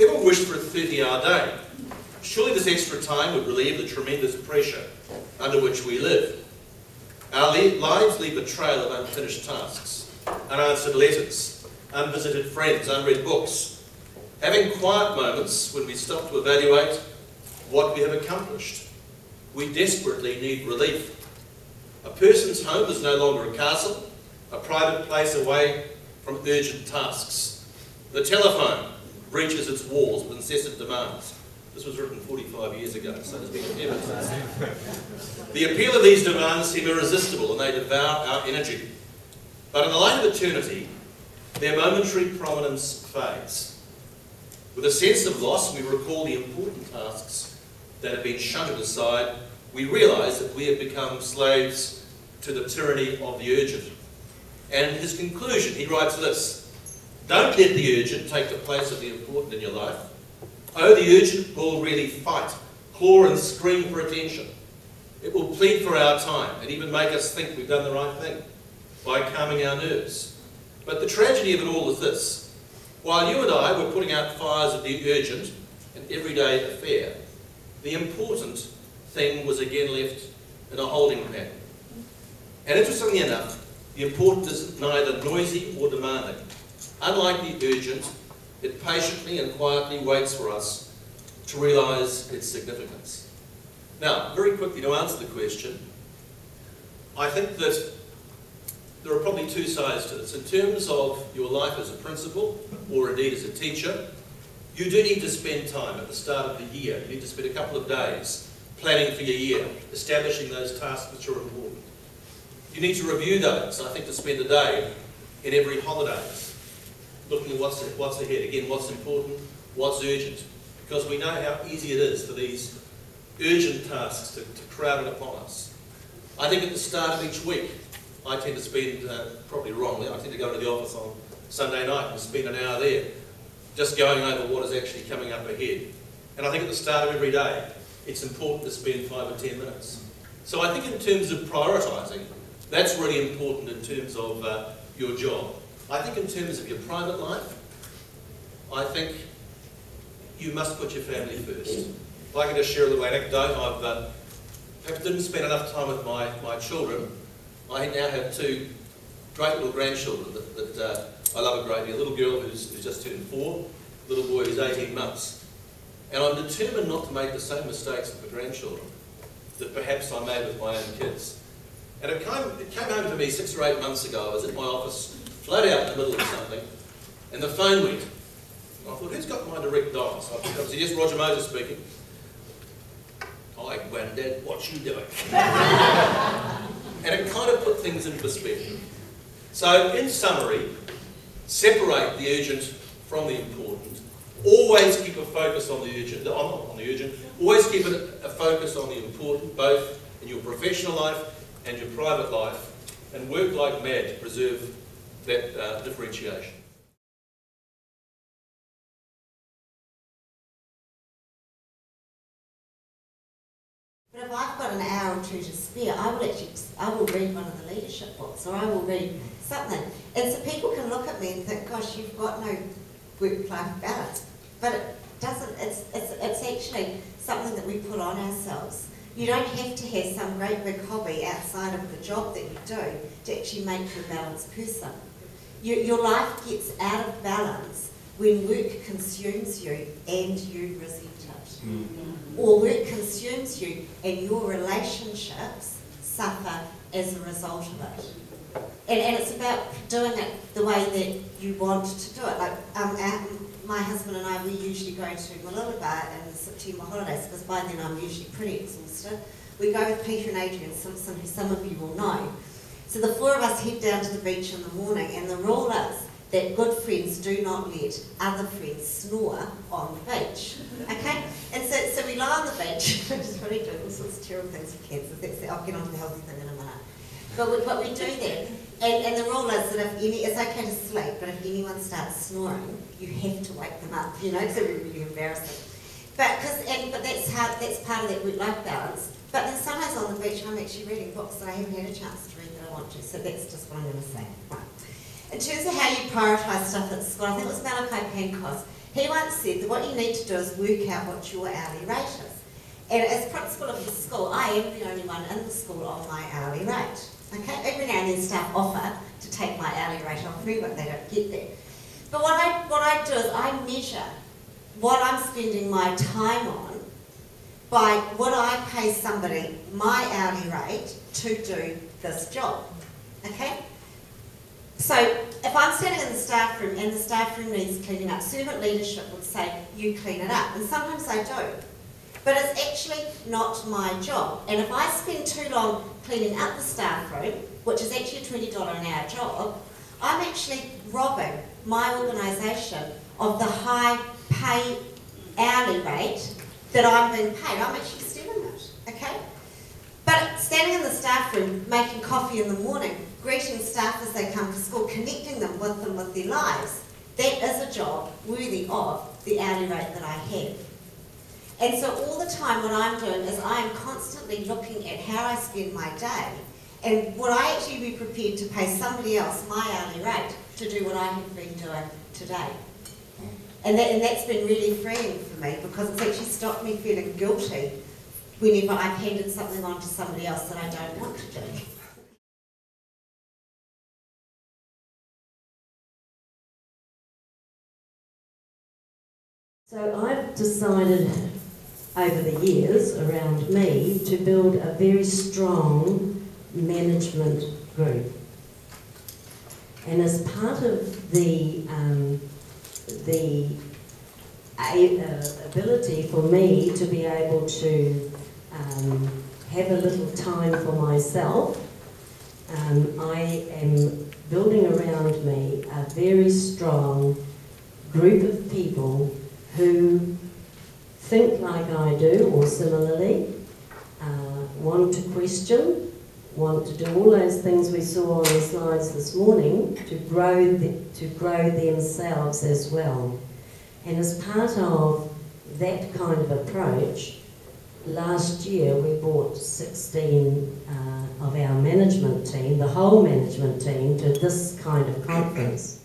ever wished for a 30-hour day? Surely this extra time would relieve the tremendous pressure under which we live. Our lives leave a trail of unfinished tasks, unanswered letters, unvisited friends, unread books. Having quiet moments when we stop to evaluate what we have accomplished. We desperately need relief. A person's home is no longer a castle, a private place away from urgent tasks. The telephone breaches its walls with incessant demands. This was written 45 years ago, so there's been a few minutes. The appeal of these demands seem irresistible and they devour our energy. But in the light of eternity, their momentary prominence fades. With a sense of loss, we recall the important tasks that have been shunted aside. We realise that we have become slaves to the tyranny of the urgent. And in his conclusion, he writes this: don't let the urgent take the place of the important in your life. Oh, the urgent will really fight, claw and scream for attention. It will plead for our time and even make us think we've done the right thing by calming our nerves. But the tragedy of it all is this: while you and I were putting out fires of the urgent and everyday affair, the important thing was again left in a holding pattern. And interestingly enough, the important is neither noisy or demanding. Unlike the urgent, it patiently and quietly waits for us to realise its significance. Now, very quickly to answer the question, I think that there are probably two sides to this. In terms of your life as a principal, or indeed as a teacher, you do need to spend time at the start of the year. You need to spend a couple of days planning for your year, establishing those tasks which are important. You need to review those. I think to spend a day in every holiday, looking at what's ahead. Again, what's important, what's urgent. Because we know how easy it is for these urgent tasks to crowd in upon us. I think at the start of each week, I tend to spend, probably wrongly, I tend to go to the office on Sunday night and spend an hour there, just going over what is actually coming up ahead. And I think at the start of every day, it's important to spend 5 or 10 minutes. So I think in terms of prioritising, that's really important in terms of your job. I think in terms of your private life, I think you must put your family first. If I can just share a little anecdote, I didn't spend enough time with my children. I now have 2 great little grandchildren that I love a great deal. A little girl who's just turned 4, a little boy who's 18 months. And I'm determined not to make the same mistakes with the grandchildren that perhaps I made with my own kids. And it came home to me 6 or 8 months ago. I was in my office, flat out in the middle of something, and the phone went. And I thought, who's got my direct dial? So I picked up and said, yes, Roger Moses speaking. Hi, Granddad, what you doing? And it kind of put things in perspective. So, in summary, separate the urgent from the important. Always keep a focus on the urgent. Always keep a focus on the important, both in your professional life and your private life, and work like mad to preserve that differentiation. But if I've got an hour or 2 to spare, I will read one of the leadership books, or I will read something. And so people can look at me and think, gosh, you've got no work-life balance. But it doesn't, it's actually something that we put on ourselves. You don't have to have some great big hobby outside of the job that you do to actually make you a balanced person. Your life gets out of balance when work consumes you and you resent it. Mm-hmm. Or work consumes you and your relationships suffer as a result of it. And it's about doing it the way that you want to do it. Like my husband and I, we usually go to Malilaba in the September holidays, because by then I'm usually pretty exhausted. We go with Peter and Adrian Simpson, who some of you will know. So the 4 of us head down to the beach in the morning, and the rule is that good friends do not let other friends snore on the beach. Okay? And so we lie on the beach, which is really doing all sorts of terrible things for cancer. I'll get on to the healthy thing in a minute. But we do that. And the rule is that it's okay to sleep, but if anyone starts snoring, you have to wake them up, you know, so we're really embarrassing. But that's part of that work-life balance. But then sometimes on the beach I'm actually reading books that I haven't had a chance to read that I want to, so that's just what I'm going to say. Right. In terms of how you prioritise stuff at school, I think it was Malachi Pankos, He once said that what you need to do is work out what your hourly rate is. And as principal of the school, I am the only one in the school on my hourly rate. Okay? Every now and then staff offer to take my hourly rate off me, but they don't get there. But what I do is I measure what I'm spending my time on by what I pay somebody my hourly rate to do this job. Okay? So if I'm standing in the staff room and the staff room needs cleaning up, servant leadership would say, you clean it up. And sometimes I do. But it's actually not my job. And if I spend too long cleaning up the staff room, which is actually a $20 an hour job, I'm actually robbing my organisation of the high pay hourly rate that I'm being paid. I'm actually stealing it, okay? But standing in the staff room, making coffee in the morning, greeting staff as they come to school, connecting them with their lives, that is a job worthy of the hourly rate that I have. And so all the time what I'm doing is I am constantly looking at how I spend my day and would I actually be prepared to pay somebody else my hourly rate to do what I have been doing today. And that's been really freeing for me because it's actually stopped me feeling guilty whenever I've handed something on to somebody else that I don't want to do. So I've decided over the years around me to build a very strong management group. And as part of the ability for me to be able to have a little time for myself, I am building around me a very strong group of people who think like I do, or similarly, want to question, want to do all those things we saw on the slides this morning to grow themselves as well. And as part of that kind of approach, last year we brought 16 of our management team, the whole management team, to this kind of conference.